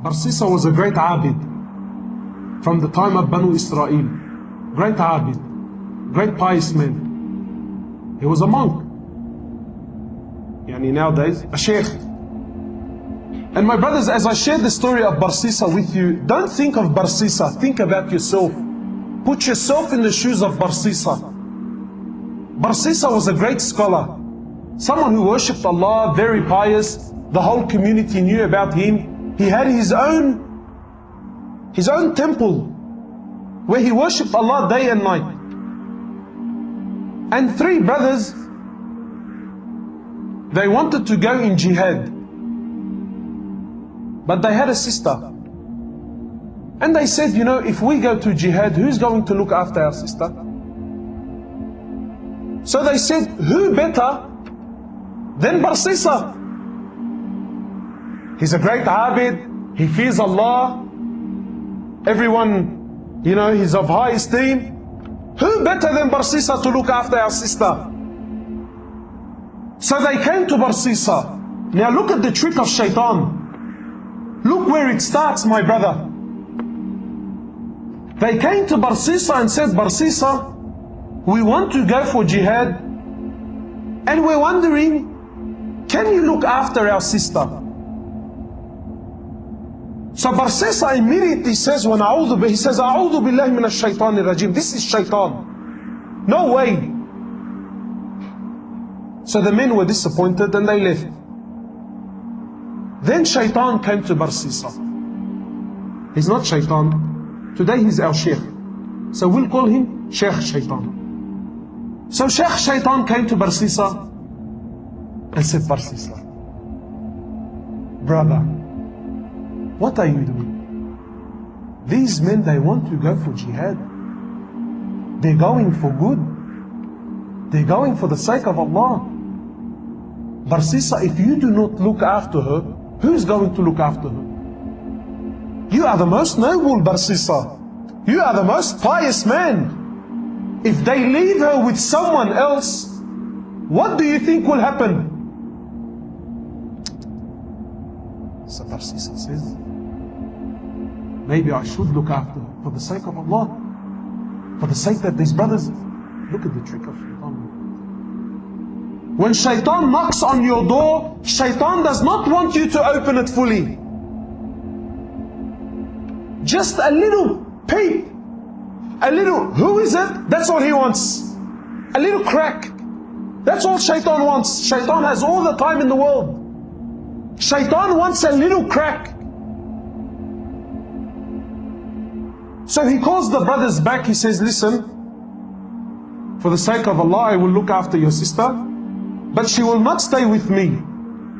Barsisa was a great abid from the time of Banu Israel. Great abid, great pious man. He was a monk. Nowadays, a sheikh. And my brothers, as I share the story of Barsisa with you, don't think of Barsisa, think about yourself. Put yourself in the shoes of Barsisa. Barsisa was a great scholar, someone who worshipped Allah, very pious. The whole community knew about him. He had his own temple where he worshipped Allah day and night. And three brothers, they wanted to go in jihad, but they had a sister. And they said, if we go to jihad, who's going to look after our sister? So they said, who better than Barsisa? He's a great abid, he fears Allah, everyone, he's of high esteem. Who better than Barsisa to look after our sister? So they came to Barsisa. Now look at the trick of Shaitan. Look where it starts, my brother. They came to Barsisa and said, Barsisa, we want to go for jihad, and we're wondering, can you look after our sister? So Barsisa immediately says, he says, A'udhu billahi minash shaitanir rajim. This is shaitan. No way. So the men were disappointed and they left. Then Shaitan came to Barsisa. He's not Shaitan. Today he's our Sheikh. So we'll call him Sheikh Shaitan. So Sheikh Shaitan came to Barsisa and said, Barsisa, brother, what are you doing? These men, they want to go for jihad. They're going for good. They're going for the sake of Allah. Barsisa, if you do not look after her, who's going to look after her? You are the most noble, Barsisa. You are the most pious man. If they leave her with someone else, what do you think will happen? So Barsisa says, maybe I should look after her for the sake of Allah, for the sake that these brothers. Look at the trick of Shaitan. When Shaitan knocks on your door, Shaitan does not want you to open it fully. Just a little peep, a little, who is it? That's all he wants. A little crack. That's all Shaitan wants. Shaitan has all the time in the world. Shaitan wants a little crack. So he calls the brothers back. He says, listen, for the sake of Allah, I will look after your sister, but she will not stay with me.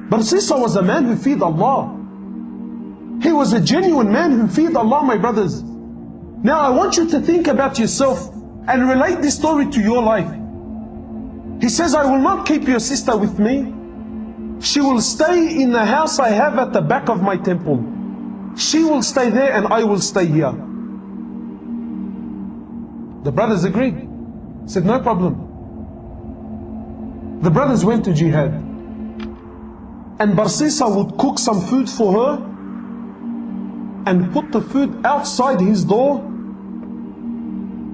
Barsisa was a man who feared Allah. He was a genuine man who feared Allah, my brothers. Now I want you to think about yourself and relate this story to your life. He says, I will not keep your sister with me. She will stay in the house I have at the back of my temple. She will stay there and I will stay here. The brothers agreed. Said, no problem. The brothers went to jihad. And Barsisa would cook some food for her and put the food outside his door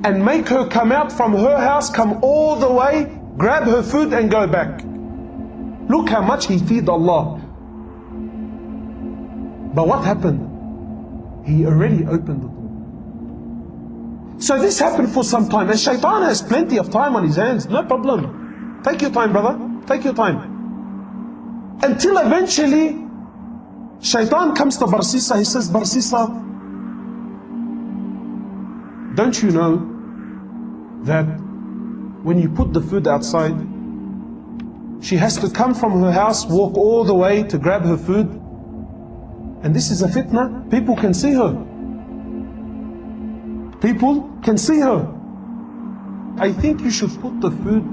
and make her come out from her house, come all the way, grab her food and go back. Look how much he feared Allah. But what happened? He already opened the door. So this happened for some time, and Shaitan has plenty of time on his hands. No problem. Take your time, brother. Take your time. Until eventually, Shaitan comes to Barsisa. He says, Barsisa, don't you know that when you put the food outside, she has to come from her house, walk all the way to grab her food? And this is a fitna. People can see her. People can see her. I think you should put the food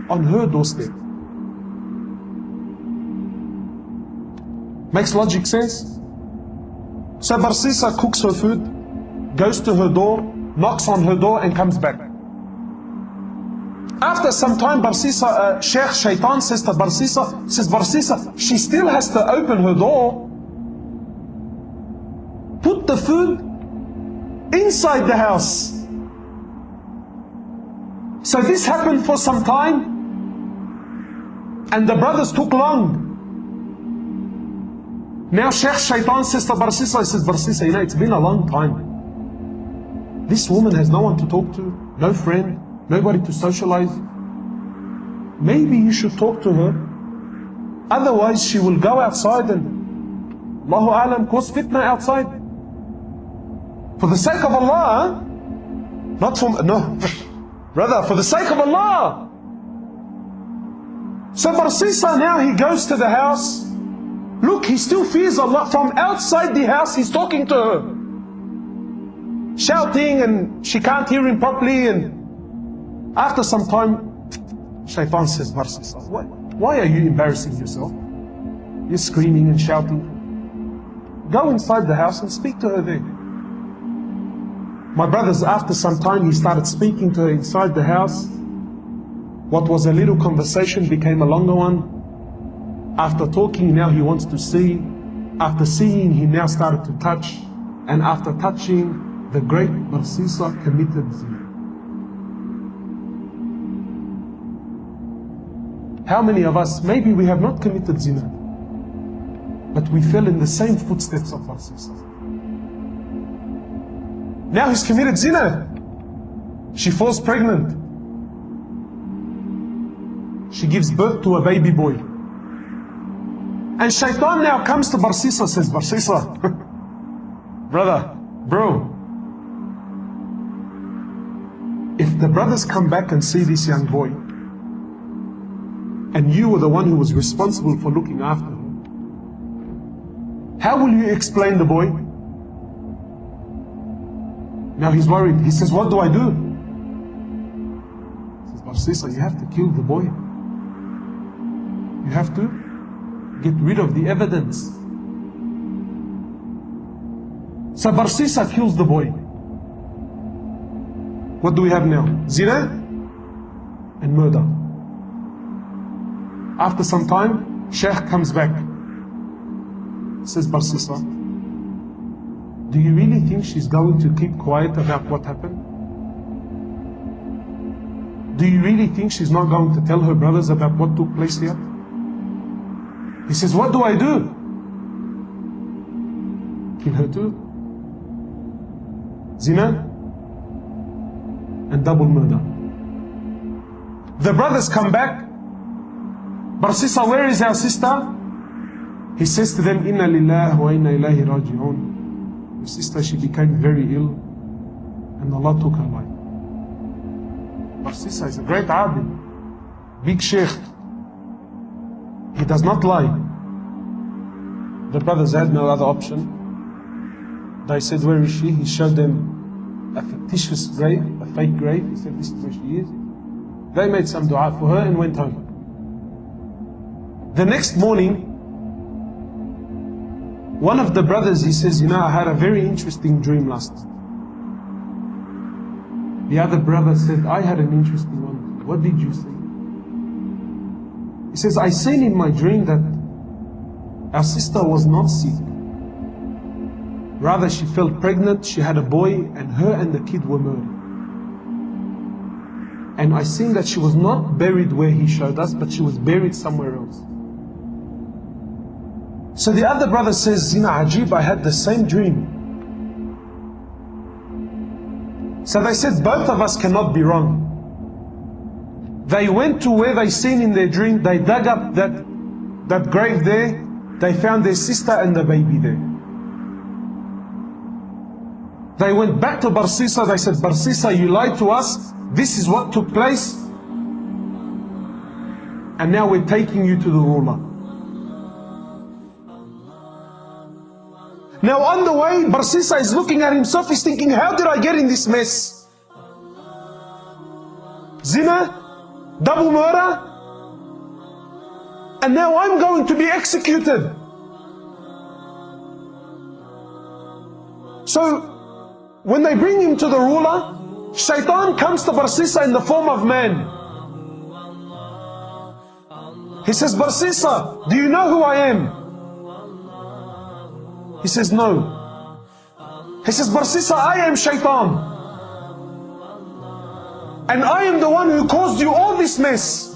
on her doorstep. Makes logic sense? So Barsisa cooks her food, goes to her door, knocks on her door and comes back. After some time, Barsisa, Sheikh Shaitan says to Barsisa, she still has to open her door. put the food inside the house. So this happened for some time, and the brothers took long. Now Sheikh Shytan says to Barsisa, he says, Barsisa, it's been a long time. This woman has no one to talk to, no friend, nobody to socialize. Maybe you should talk to her. Otherwise she will go outside and, Allahu Alam, cause fitna outside. For the sake of Allah, not for, no, brother, for the sake of Allah. So Barsisa now, he goes to the house. Look, he still fears Allah. From outside the house, he's talking to her, shouting, and she can't hear him properly. And after some time, Shaitan says, Barsisa, why are you embarrassing yourself? You're screaming and shouting. Go inside the house and speak to her there. My brothers, after some time, he started speaking to her inside the house. What was a little conversation became a longer one. After talking, now he wants to see. After seeing, he now started to touch. And after touching, the great Barsisa committed zina. How many of us, maybe we have not committed zina, but we fell in the same footsteps of Barsisa. Now he's committed zina. She falls pregnant. She gives birth to a baby boy. And Shaitan now comes to Barsisa, says, Barsisa, bro, if the brothers come back and see this young boy, and you were the one who was responsible for looking after him, how will you explain the boy? Now he's worried. He says, what do I do? He says, Barsisa, you have to kill the boy. You have to get rid of the evidence. So Barsisa kills the boy. What do we have now? Zina and murder. After some time, Sheikh comes back. Says, Barsisa, do you really think she's going to keep quiet about what happened? Do you really think she's not going to tell her brothers about what took place here? He says, what do I do? Kill her too. Zina and double murder. The brothers come back. Barsisa, where is our sister? He says to them, Inna lillahi wa inna ilayhi raji'un. Your sister, she became very ill, and Allah took her life. Barsisa is a great abid, big sheikh. He does not lie. The brothers had no other option. They said, where is she? He showed them a fictitious grave, a fake grave. He said, this is where she is. They made some dua for her and went home. The next morning, one of the brothers, he says, I had a very interesting dream last night. The other brother said, I had an interesting one. What did you see? He says, I seen in my dream that our sister was not sick. Rather, she fell pregnant, she had a boy, and her and the kid were murdered. And I seen that she was not buried where he showed us, but she was buried somewhere else. So the other brother says, Ajib, I had the same dream. So they said, both of us cannot be wrong. They went to where they seen in their dream, they dug up that grave there, they found their sister and the baby there. They went back to Barsisa, they said, Barsisa, you lied to us, this is what took place, and now we're taking you to the ruler. Now on the way, Barsisa is looking at himself, he's thinking, how did I get in this mess? Zina, double murder, and now I'm going to be executed. So, when they bring him to the ruler, Shaitan comes to Barsisa in the form of man. He says, Barsisa, do you know who I am? He says, no. He says, Barsisa, I am Shytan. And I am the one who caused you all this mess.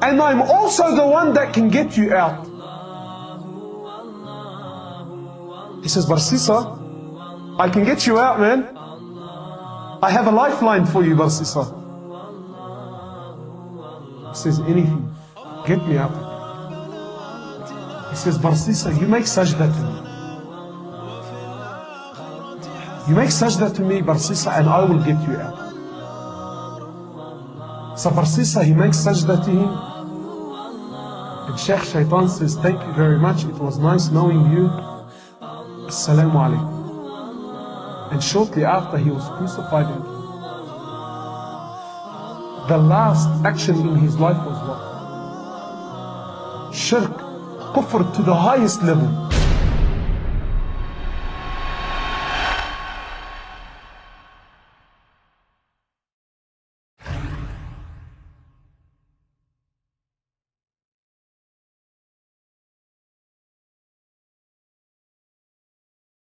And I'm also the one that can get you out. He says, Barsisa, I can get you out, man. I have a lifeline for you, Barsisa. He says, anything, get me out. He says, Barsisa, you make sajda to me. You make sajda to me, Barsisa, and I will get you out. So Barsisa, he makes sajda to him. And Sheikh Shytan says, thank you very much. It was nice knowing you. Assalamu alaikum. And shortly after, he was crucified. The last action in his life was what? Shirk, kufr to the highest level.